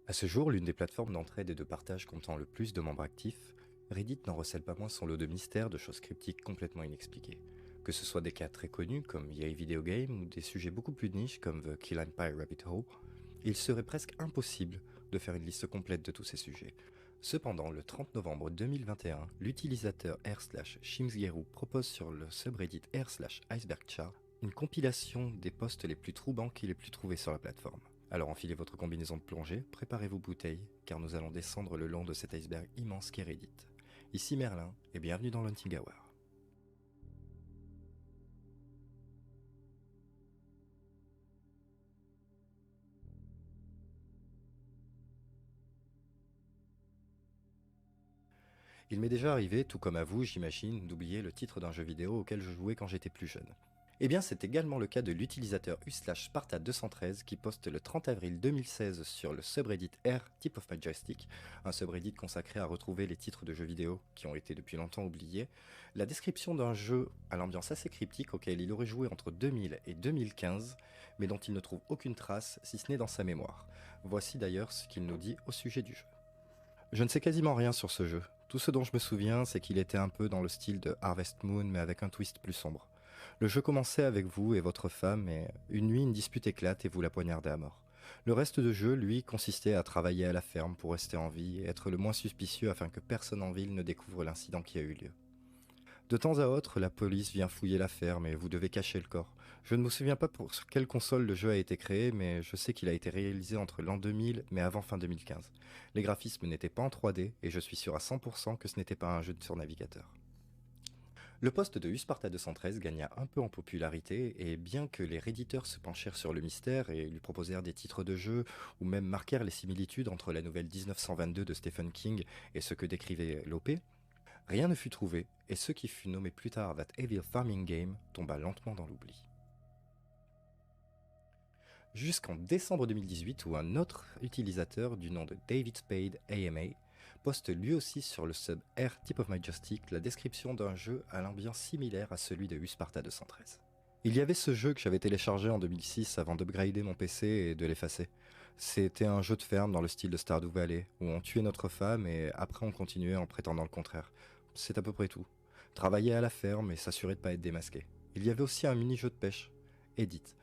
À ce jour, l'une des plateformes d'entraide et de partage comptant le plus de membres actifs, Reddit n'en recèle pas moins son lot de mystères, de choses cryptiques complètement inexpliquées. Que ce soit des cas très connus comme EA Video Game ou des sujets beaucoup plus niches comme The Kill Empire Rabbit Hole, il serait presque impossible de faire une liste complète de tous ces sujets. Cependant, le 30 novembre 2021, l'utilisateur r/shimsgeru propose sur le subreddit r/icebergchart une compilation des posts les plus troublants qu'il ait pu trouver sur la plateforme. Alors enfilez votre combinaison de plongée, préparez vos bouteilles, car nous allons descendre le long de cet iceberg immense qu'est Reddit. Ici Merlin, et bienvenue dans l'Hunting Hour. Il m'est déjà arrivé, tout comme à vous j'imagine, d'oublier le titre d'un jeu vidéo auquel je jouais quand j'étais plus jeune. Eh bien c'est également le cas de l'utilisateur u/sparta213 qui poste le 30 avril 2016 sur le subreddit r Tip of My Joystick, un subreddit consacré à retrouver les titres de jeux vidéo qui ont été depuis longtemps oubliés, la description d'un jeu à l'ambiance assez cryptique auquel il aurait joué entre 2000 et 2015, mais dont il ne trouve aucune trace si ce n'est dans sa mémoire. Voici d'ailleurs ce qu'il nous dit au sujet du jeu. Je ne sais quasiment rien sur ce jeu. Tout ce dont je me souviens, c'est qu'il était un peu dans le style de Harvest Moon, mais avec un twist plus sombre. Le jeu commençait avec vous et votre femme, et une nuit, une dispute éclate et vous la poignardez à mort. Le reste du jeu, lui, consistait à travailler à la ferme pour rester en vie et être le moins suspicieux afin que personne en ville ne découvre l'incident qui a eu lieu. De temps à autre, la police vient fouiller la ferme et vous devez cacher le corps. Je ne me souviens pas pour quelle console le jeu a été créé, mais je sais qu'il a été réalisé entre l'an 2000 mais avant fin 2015. Les graphismes n'étaient pas en 3D et je suis sûr à 100% que ce n'était pas un jeu sur navigateur. Le poste de uSparta213 gagna un peu en popularité et bien que les redditeurs se penchèrent sur le mystère et lui proposèrent des titres de jeu ou même marquèrent les similitudes entre la nouvelle 1922 de Stephen King et ce que décrivait l'OP, rien ne fut trouvé, et ce qui fut nommé plus tard That Evil Farming Game tomba lentement dans l'oubli. Jusqu'en décembre 2018 où un autre utilisateur du nom de David Spade AMA poste lui aussi sur le sub R Tip of My Joystick la description d'un jeu à l'ambiance similaire à celui de Sparta 213. Il y avait ce jeu que j'avais téléchargé en 2006 avant d'upgrader mon PC et de l'effacer. C'était un jeu de ferme dans le style de Stardew Valley, où on tuait notre femme et après on continuait en prétendant le contraire. C'est à peu près tout. Travailler à la ferme et s'assurer de ne pas être démasqué. Il y avait aussi un mini-jeu de pêche, Edit.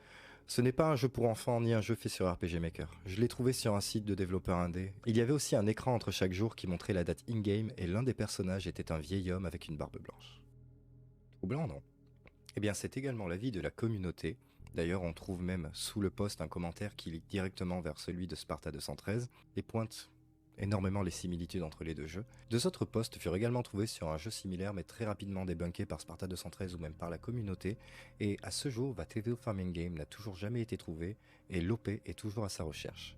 Ce n'est pas un jeu pour enfants ni un jeu fait sur RPG Maker. Je l'ai trouvé sur un site de développeurs indé. Il y avait aussi un écran entre chaque jour qui montrait la date in-game et l'un des personnages était un vieil homme avec une barbe blanche. Troublant, non ? Eh bien, c'est également l'avis de la communauté. D'ailleurs, on trouve même sous le post un commentaire qui lit directement vers celui de Sparta 213 et pointe énormément les similitudes entre les deux jeux. Deux autres posts furent également trouvés sur un jeu similaire mais très rapidement débunkés par Sparta 213 ou même par la communauté, et à ce jour, That Evil Farming Game n'a toujours jamais été trouvé et l'OP est toujours à sa recherche.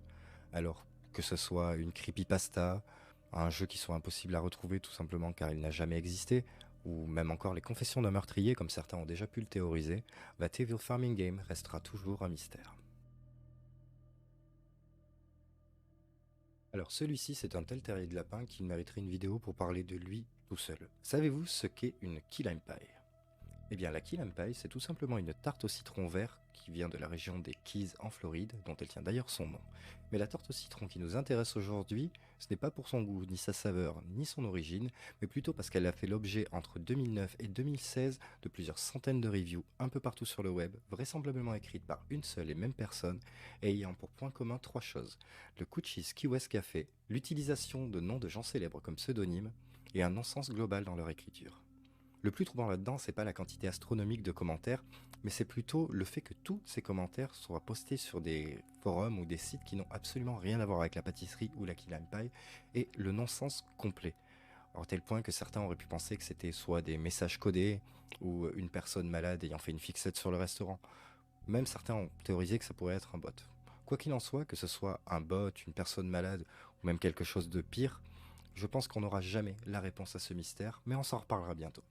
Alors, que ce soit une creepypasta, un jeu qui soit impossible à retrouver tout simplement car il n'a jamais existé, ou même encore les confessions d'un meurtrier comme certains ont déjà pu le théoriser, That Evil Farming Game restera toujours un mystère. Alors celui-ci c'est un tel terrier de lapin qu'il mériterait une vidéo pour parler de lui tout seul. Savez-vous ce qu'est une key lime pie ? Eh bien la key lime pie c'est tout simplement une tarte au citron vert qui vient de la région des Keys en Floride, dont elle tient d'ailleurs son nom. Mais la tarte au citron qui nous intéresse aujourd'hui, ce n'est pas pour son goût, ni sa saveur, ni son origine, mais plutôt parce qu'elle a fait l'objet entre 2009 et 2016 de plusieurs centaines de reviews un peu partout sur le web, vraisemblablement écrites par une seule et même personne, et ayant pour point commun trois choses: le Cochise Key West Café, l'utilisation de noms de gens célèbres comme pseudonymes, et un non-sens global dans leur écriture. Le plus troublant là-dedans, c'est pas la quantité astronomique de commentaires, mais c'est plutôt le fait que tous ces commentaires soient postés sur des forums ou des sites qui n'ont absolument rien à voir avec la pâtisserie ou la key lime pie, et le non-sens complet. À tel point que certains auraient pu penser que c'était soit des messages codés, ou une personne malade ayant fait une fixette sur le restaurant. Même certains ont théorisé que ça pourrait être un bot. Quoi qu'il en soit, que ce soit un bot, une personne malade, ou même quelque chose de pire, je pense qu'on n'aura jamais la réponse à ce mystère, mais on s'en reparlera bientôt.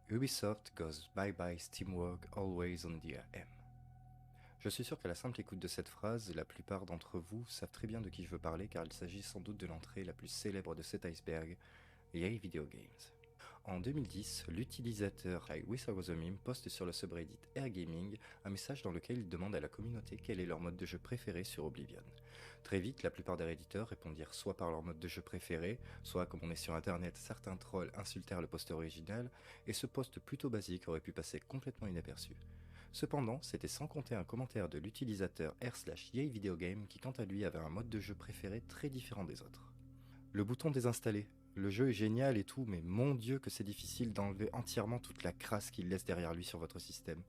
Ubisoft goes bye-bye Steamwork always on the AM. Je suis sûr qu'à la simple écoute de cette phrase, la plupart d'entre vous savent très bien de qui je veux parler car il s'agit sans doute de l'entrée la plus célèbre de cet iceberg, EA Video Games. En 2010, l'utilisateur I Wish I Was a Meme poste sur le subreddit Airgaming un message dans lequel il demande à la communauté quel est leur mode de jeu préféré sur Oblivion. Très vite, la plupart des réditeurs répondirent soit par leur mode de jeu préféré, soit comme on est sur internet, certains trolls insultèrent le post original, et ce post plutôt basique aurait pu passer complètement inaperçu. Cependant, c'était sans compter un commentaire de l'utilisateur r/yayvideogame qui quant à lui avait un mode de jeu préféré très différent des autres. Le bouton désinstaller. Le jeu est génial et tout, mais mon dieu que c'est difficile d'enlever entièrement toute la crasse qu'il laisse derrière lui sur votre système.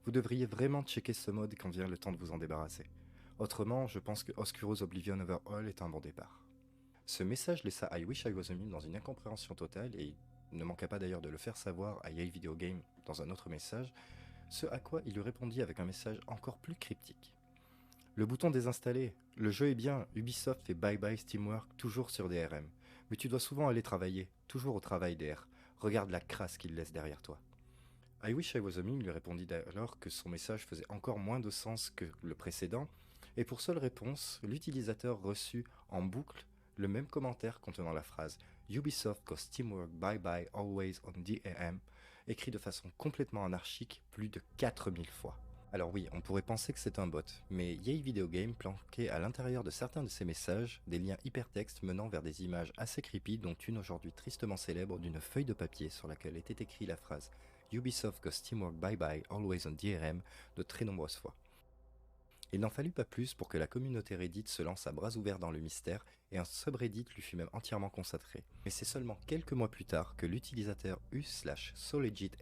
Vous devriez vraiment checker ce mode quand vient le temps de vous en débarrasser. Autrement, je pense que Oscuro's Oblivion Overhaul est un bon départ. Ce message laissa I Wish I Was a Meme dans une incompréhension totale et il ne manqua pas d'ailleurs de le faire savoir à yayvideogame dans un autre message, ce à quoi il lui répondit avec un message encore plus cryptique. Le bouton désinstaller. Le jeu est bien, Ubisoft fait bye bye Steamwork toujours sur DRM. Mais tu dois souvent aller travailler, toujours au travail DR. Regarde la crasse qu'il laisse derrière toi. I Wish I Was a Meme lui répondit alors que son message faisait encore moins de sens que le précédent, et pour seule réponse, l'utilisateur reçut en boucle le même commentaire contenant la phrase Ubisoft goes Steamwork bye bye always on DRM, écrit de façon complètement anarchique plus de 4000 fois. Alors oui, on pourrait penser que c'est un bot, mais yayvideogame planquait à l'intérieur de certains de ces messages des liens hypertextes menant vers des images assez creepy, dont une aujourd'hui tristement célèbre d'une feuille de papier sur laquelle était écrit la phrase Ubisoft goes Steamwork bye bye always on DRM de très nombreuses fois. Il n'en fallut pas plus pour que la communauté Reddit se lance à bras ouverts dans le mystère et un subreddit lui fut même entièrement consacré. Mais c'est seulement quelques mois plus tard que l'utilisateur u/solegiths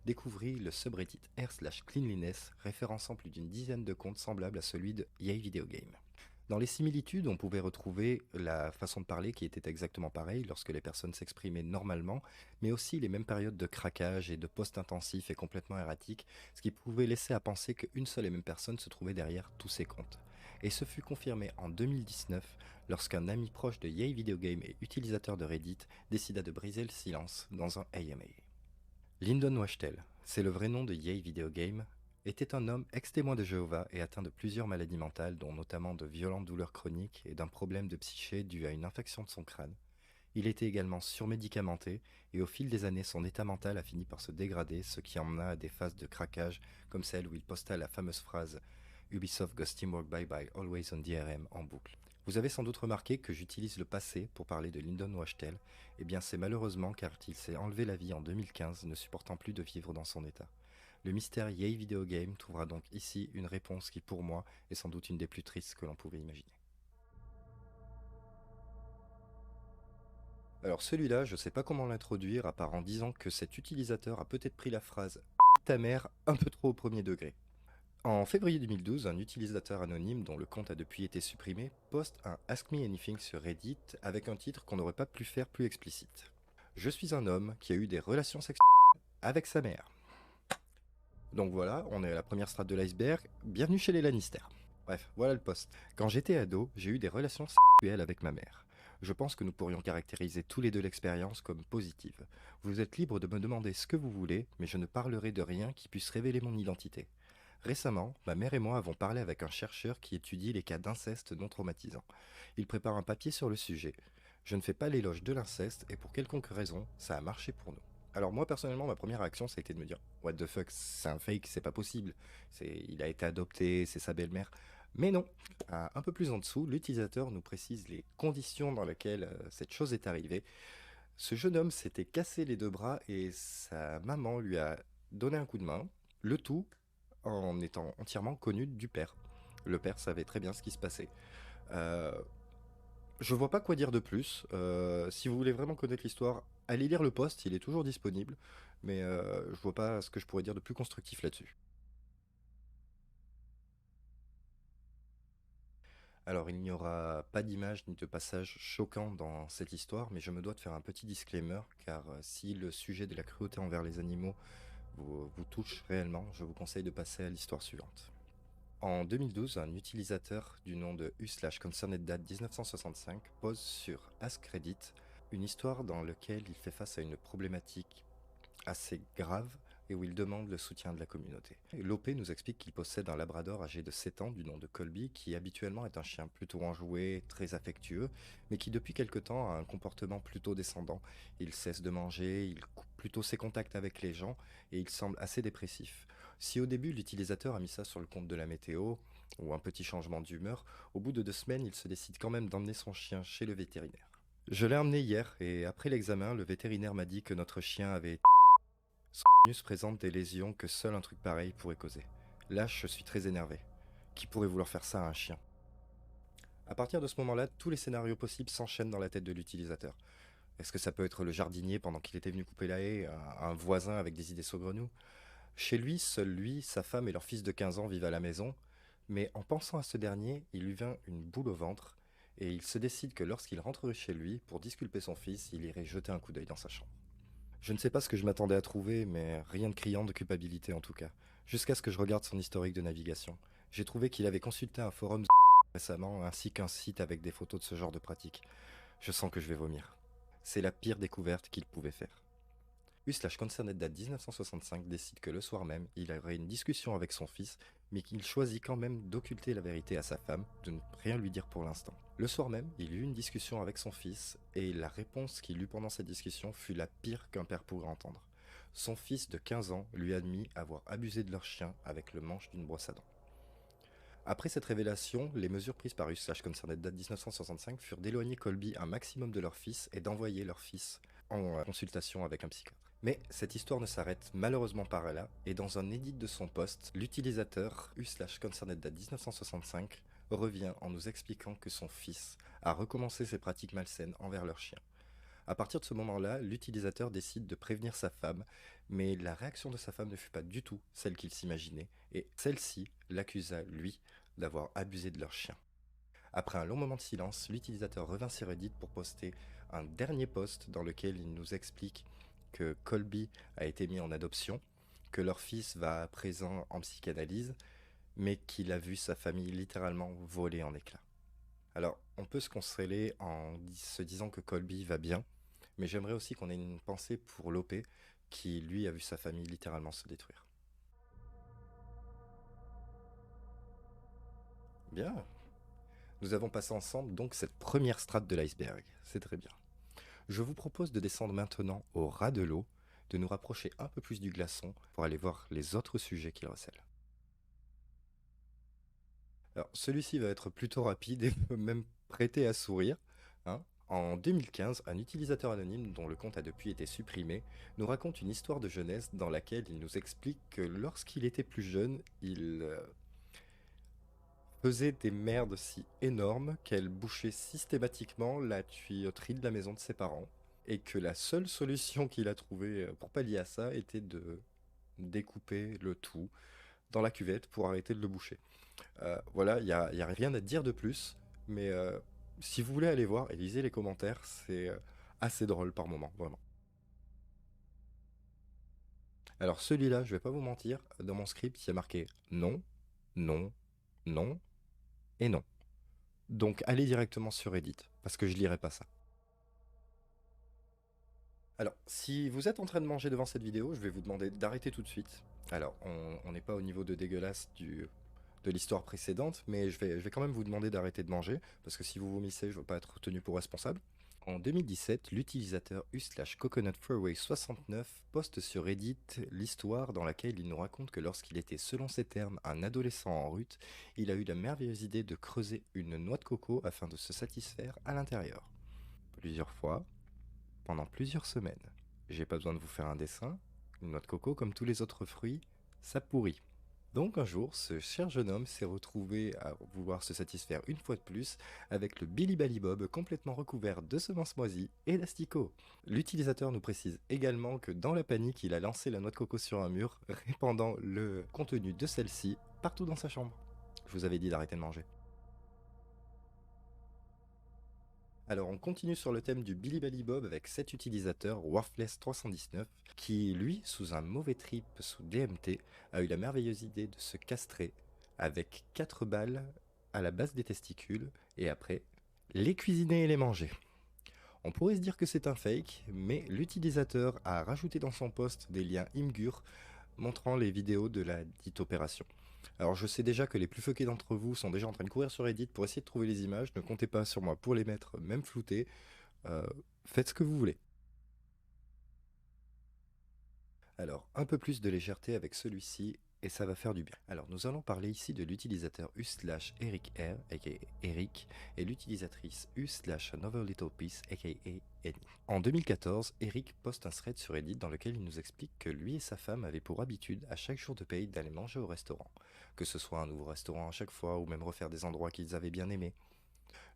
découvrit le subreddit r/cleanliness référençant plus d'une dizaine de comptes semblables à celui de yayvideogame. Dans les similitudes, on pouvait retrouver la façon de parler qui était exactement pareille lorsque les personnes s'exprimaient normalement, mais aussi les mêmes périodes de craquage et de posts intensifs et complètement erratiques, ce qui pouvait laisser à penser qu'une seule et même personne se trouvait derrière tous ces comptes. Et ce fut confirmé en 2019 lorsqu'un ami proche de yayvideogame et utilisateur de Reddit décida de briser le silence dans un AMA. Lyndon Wachtel, c'est le vrai nom de yayvideogame, était un homme ex-témoin de Jéhovah et atteint de plusieurs maladies mentales, dont notamment de violentes douleurs chroniques et d'un problème de psyché dû à une infection de son crâne. Il était également surmédicamenté et au fil des années, son état mental a fini par se dégrader, ce qui emmena à des phases de craquage comme celle où il posta la fameuse phrase Ubisoft goes Steamwork bye bye always on DRM en boucle. Vous avez sans doute remarqué que j'utilise le passé pour parler de Lyndon Wachtel. Eh bien c'est malheureusement car il s'est enlevé la vie en 2015, ne supportant plus de vivre dans son état. Le mystère yayvideogame trouvera donc ici une réponse qui pour moi est sans doute une des plus tristes que l'on pouvait imaginer. Alors celui-là, je sais pas comment l'introduire à part en disant que cet utilisateur a peut-être pris la phrase ta mère un peu trop au premier degré. En février 2012, un utilisateur anonyme dont le compte a depuis été supprimé poste un Ask Me Anything sur Reddit avec un titre qu'on n'aurait pas pu faire plus explicite. Je suis un homme qui a eu des relations sexuelles avec sa mère. Donc voilà, on est à la première strate de l'iceberg, bienvenue chez les Lannister. Bref, voilà le post. Quand j'étais ado, j'ai eu des relations sexuelles avec ma mère. Je pense que nous pourrions caractériser tous les deux l'expérience comme positive. Vous êtes libre de me demander ce que vous voulez, mais je ne parlerai de rien qui puisse révéler mon identité. Récemment, ma mère et moi avons parlé avec un chercheur qui étudie les cas d'inceste non traumatisants. Il prépare un papier sur le sujet. Je ne fais pas l'éloge de l'inceste et pour quelconque raison, ça a marché pour nous. Alors moi personnellement, ma première réaction ça a été de me dire what the fuck, c'est un fake, c'est pas possible. Il a été adopté, c'est sa belle-mère. Mais non, un peu plus en dessous, l'utilisateur nous précise les conditions dans lesquelles cette chose est arrivée. Ce jeune homme s'était cassé les deux bras et sa maman lui a donné un coup de main, le tout en étant entièrement connu du père. Le père savait très bien ce qui se passait. Euh, je vois pas quoi dire de plus. Si vous voulez vraiment connaître l'histoire, allez lire le post, il est toujours disponible. Mais je vois pas ce que je pourrais dire de plus constructif là-dessus. Alors, il n'y aura pas d'image ni de passage choquant dans cette histoire, mais je me dois de faire un petit disclaimer, car si le sujet de la cruauté envers les animaux vous touche réellement, je vous conseille de passer à l'histoire suivante. En 2012, un utilisateur du nom de u/concerneddat1965 pose sur AskReddit une histoire dans laquelle il fait face à une problématique assez grave et où il demande le soutien de la communauté. L'OP nous explique qu'il possède un labrador âgé de 7 ans du nom de Colby, qui habituellement est un chien plutôt enjoué, très affectueux, mais qui depuis quelque temps a un comportement plutôt descendant. Il cesse de manger, il coupe plutôt ses contacts avec les gens, et il semble assez dépressif. Si au début l'utilisateur a mis ça sur le compte de la météo, ou un petit changement d'humeur, au bout de 2 semaines, il se décide quand même d'emmener son chien chez le vétérinaire. Je l'ai emmené hier, et après l'examen, le vétérinaire m'a dit que notre chien avait... Son anus présente des lésions que seul un truc pareil pourrait causer. Là, je suis très énervé. Qui pourrait vouloir faire ça à un chien? À partir de ce moment-là, tous les scénarios possibles s'enchaînent dans la tête de l'utilisateur. Est-ce que ça peut être le jardinier pendant qu'il était venu couper la haie, un voisin avec des idées saugrenues? Chez lui, seul lui, sa femme et leur fils de 15 ans vivent à la maison, mais en pensant à ce dernier, il lui vint une boule au ventre, et il se décide que lorsqu'il rentrerait chez lui, pour disculper son fils, il irait jeter un coup d'œil dans sa chambre. Je ne sais pas ce que je m'attendais à trouver, mais rien de criant de culpabilité en tout cas. Jusqu'à ce que je regarde son historique de navigation. J'ai trouvé qu'il avait consulté un forum récemment, ainsi qu'un site avec des photos de ce genre de pratique. Je sens que je vais vomir. C'est la pire découverte qu'il pouvait faire. U/Concerned date 1965 décide que le soir même, il aurait une discussion avec son fils, mais qu'il choisit quand même d'occulter la vérité à sa femme, de ne rien lui dire pour l'instant. Le soir même, il eut une discussion avec son fils, et la réponse qu'il eut pendant cette discussion fut la pire qu'un père pourrait entendre. Son fils de 15 ans lui admit avoir abusé de leur chien avec le manche d'une brosse à dents. Après cette révélation, les mesures prises par U/Concerned date 1965 furent d'éloigner Colby un maximum de leur fils et d'envoyer leur fils en consultation avec un psychiatre. Mais cette histoire ne s'arrête malheureusement pas là, et dans un édit de son poste, l'utilisateur U/Concerned date 1965 revient en nous expliquant que son fils a recommencé ses pratiques malsaines envers leur chien. À partir de ce moment-là, l'utilisateur décide de prévenir sa femme, mais la réaction de sa femme ne fut pas du tout celle qu'il s'imaginait, et celle-ci l'accusa, lui, d'avoir abusé de leur chien. Après un long moment de silence, l'utilisateur revint sur Reddit pour poster un dernier post dans lequel il nous explique que Colby a été mis en adoption, que leur fils va à présent en psychanalyse, mais qu'il a vu sa famille littéralement voler en éclats. Alors, on peut se consoler en se disant que Colby va bien, mais j'aimerais aussi qu'on ait une pensée pour Lopé, qui lui a vu sa famille littéralement se détruire. Bien, nous avons passé ensemble donc cette première strate de l'iceberg, c'est très bien. Je vous propose de descendre maintenant au ras de l'eau, de nous rapprocher un peu plus du glaçon pour aller voir les autres sujets qu'il recèle. Alors, celui-ci va être plutôt rapide et peut même prêter à sourire, hein. En 2015, un utilisateur anonyme, dont le compte a depuis été supprimé, nous raconte une histoire de jeunesse dans laquelle il nous explique que lorsqu'il était plus jeune, il faisait des merdes si énormes qu'elles bouchaient systématiquement la tuyauterie de la maison de ses parents, et que la seule solution qu'il a trouvée pour pallier à ça était de découper le tout dans la cuvette pour arrêter de le boucher. Voilà, y a rien à dire de plus, mais si vous voulez aller voir et lisez les commentaires, c'est assez drôle par moment, vraiment. Alors celui-là, je vais pas vous mentir, dans mon script, il y a marqué non, non, non et non. Donc allez directement sur Reddit, parce que je lirai pas ça. Alors, si vous êtes en train de manger devant cette vidéo, je vais vous demander d'arrêter tout de suite. Alors, on n'est pas au niveau de dégueulasse de l'histoire précédente, mais je vais quand même vous demander d'arrêter de manger, parce que si vous vomissez, je ne veux pas être tenu pour responsable. En 2017, l'utilisateur u/CoconutFurway69 poste sur Reddit l'histoire dans laquelle il nous raconte que lorsqu'il était, selon ses termes, un adolescent en rut, il a eu la merveilleuse idée de creuser une noix de coco afin de se satisfaire à l'intérieur. Plusieurs fois, pendant plusieurs semaines. J'ai pas besoin de vous faire un dessin, une noix de coco, comme tous les autres fruits, ça pourrit. Donc un jour, ce cher jeune homme s'est retrouvé à vouloir se satisfaire une fois de plus avec le Billy Bally Bob complètement recouvert de semences moisies et d'asticots. L'utilisateur nous précise également que dans la panique, il a lancé la noix de coco sur un mur, répandant le contenu de celle-ci partout dans sa chambre. Je vous avais dit d'arrêter de manger. Alors on continue sur le thème du Billy Bally Bob avec cet utilisateur Worthless319 qui, lui, sous un mauvais trip sous DMT, a eu la merveilleuse idée de se castrer avec 4 balles à la base des testicules et après les cuisiner et les manger. On pourrait se dire que c'est un fake, mais l'utilisateur a rajouté dans son post des liens Imgur montrant les vidéos de la dite opération. Alors je sais déjà que les plus fuckés d'entre vous sont déjà en train de courir sur Reddit pour essayer de trouver les images, ne comptez pas sur moi pour les mettre, même floutées. Euh, Faites ce que vous voulez. Alors, un peu plus de légèreté avec celui-ci, et ça va faire du bien. Alors, nous allons parler ici de l'utilisateur u/Eric R, aka Eric, et l'utilisatrice u/Another Little Piece, aka Annie. En 2014, Eric poste un thread sur Reddit dans lequel il nous explique que lui et sa femme avaient pour habitude, à chaque jour de paye, d'aller manger au restaurant. Que ce soit un nouveau restaurant à chaque fois, ou même refaire des endroits qu'ils avaient bien aimés.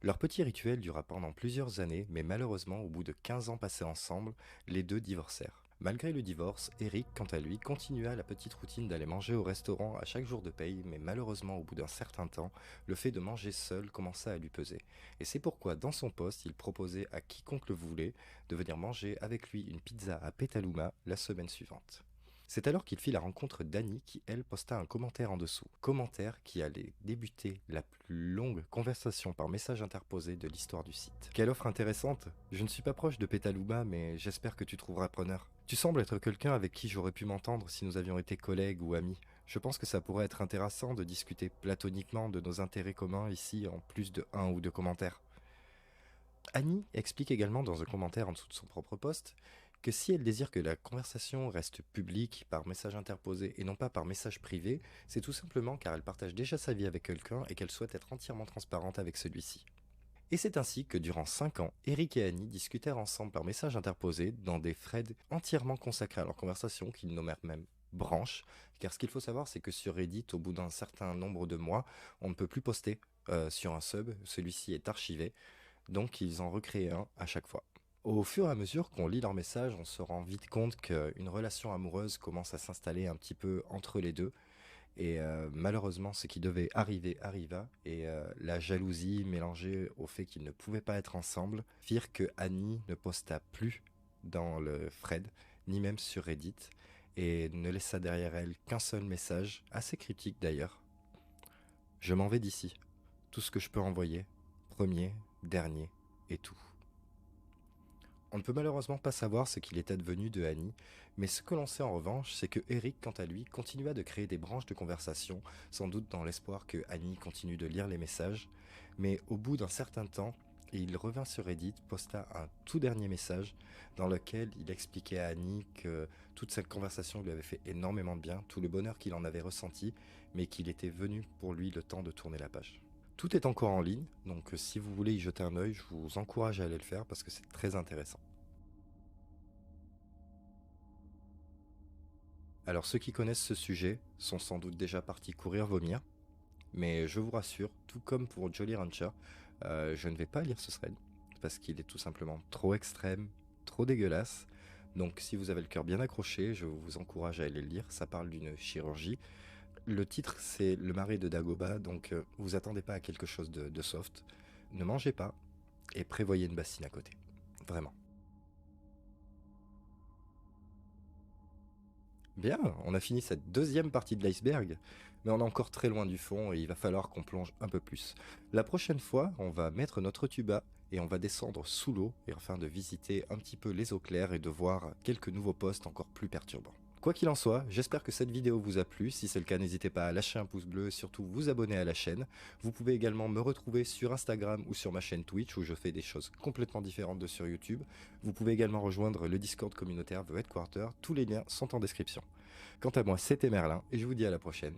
Leur petit rituel dura pendant plusieurs années, mais malheureusement, au bout de 15 ans passés ensemble, les deux divorcèrent. Malgré le divorce, Eric, quant à lui, continua la petite routine d'aller manger au restaurant à chaque jour de paye, mais malheureusement, au bout d'un certain temps, le fait de manger seul commença à lui peser. Et c'est pourquoi, dans son post, il proposait à quiconque le voulait de venir manger avec lui une pizza à Petaluma la semaine suivante. C'est alors qu'il fit la rencontre d'Annie qui, elle, posta un commentaire en dessous. Commentaire qui allait débuter la plus longue conversation par message interposé de l'histoire du site. Quelle offre intéressante! Je ne suis pas proche de Petaluma, mais j'espère que tu trouveras preneur. Tu sembles être quelqu'un avec qui j'aurais pu m'entendre si nous avions été collègues ou amis. Je pense que ça pourrait être intéressant de discuter platoniquement de nos intérêts communs ici en plus de un ou deux commentaires. Annie explique également dans un commentaire en dessous de son propre post que si elle désire que la conversation reste publique par message interposé et non pas par message privé, c'est tout simplement car elle partage déjà sa vie avec quelqu'un et qu'elle souhaite être entièrement transparente avec celui-ci. Et c'est ainsi que durant 5 ans, Eric et Annie discutèrent ensemble par message interposé dans des threads entièrement consacrés à leur conversation qu'ils nommèrent même branches, car ce qu'il faut savoir c'est que sur Reddit, au bout d'un certain nombre de mois, on ne peut plus poster sur un sub, celui-ci est archivé, donc ils en recréaient un à chaque fois. Au fur et à mesure qu'on lit leurs messages, on se rend vite compte qu'une relation amoureuse commence à s'installer un petit peu entre les deux. Et malheureusement, ce qui devait arriver arriva. Et la jalousie mélangée au fait qu'ils ne pouvaient pas être ensemble firent que Annie ne posta plus dans le thread, ni même sur Reddit, et ne laissa derrière elle qu'un seul message, assez cryptique d'ailleurs. Je m'en vais d'ici. Tout ce que je peux envoyer. Premier, dernier et tout. On ne peut malheureusement pas savoir ce qu'il est advenu de Annie, mais ce que l'on sait en revanche, c'est que Eric, quant à lui, continua de créer des branches de conversation, sans doute dans l'espoir que Annie continue de lire les messages, mais au bout d'un certain temps, il revint sur Reddit, posta un tout dernier message dans lequel il expliquait à Annie que toute cette conversation lui avait fait énormément de bien, tout le bonheur qu'il en avait ressenti, mais qu'il était venu pour lui le temps de tourner la page. Tout est encore en ligne, donc si vous voulez y jeter un œil, je vous encourage à aller le faire parce que c'est très intéressant. Alors ceux qui connaissent ce sujet sont sans doute déjà partis courir vomir, mais je vous rassure, tout comme pour Jolly Rancher, je ne vais pas lire ce thread, parce qu'il est tout simplement trop extrême, trop dégueulasse. Donc si vous avez le cœur bien accroché, je vous encourage à aller le lire, ça parle d'une chirurgie. Le titre c'est Le mari de Dagoba, donc vous attendez pas à quelque chose de soft. Ne mangez pas et prévoyez une bassine à côté. Vraiment. Bien, on a fini cette deuxième partie de l'iceberg, mais on est encore très loin du fond et il va falloir qu'on plonge un peu plus. La prochaine fois, on va mettre notre tuba et on va descendre sous l'eau et afin de visiter un petit peu les eaux claires et de voir quelques nouveaux postes encore plus perturbants. Quoi qu'il en soit, j'espère que cette vidéo vous a plu. Si c'est le cas, n'hésitez pas à lâcher un pouce bleu et surtout vous abonner à la chaîne. Vous pouvez également me retrouver sur Instagram ou sur ma chaîne Twitch où je fais des choses complètement différentes de sur YouTube. Vous pouvez également rejoindre le Discord communautaire The Headquarter. Tous les liens sont en description. Quant à moi, c'était Merlin et je vous dis à la prochaine.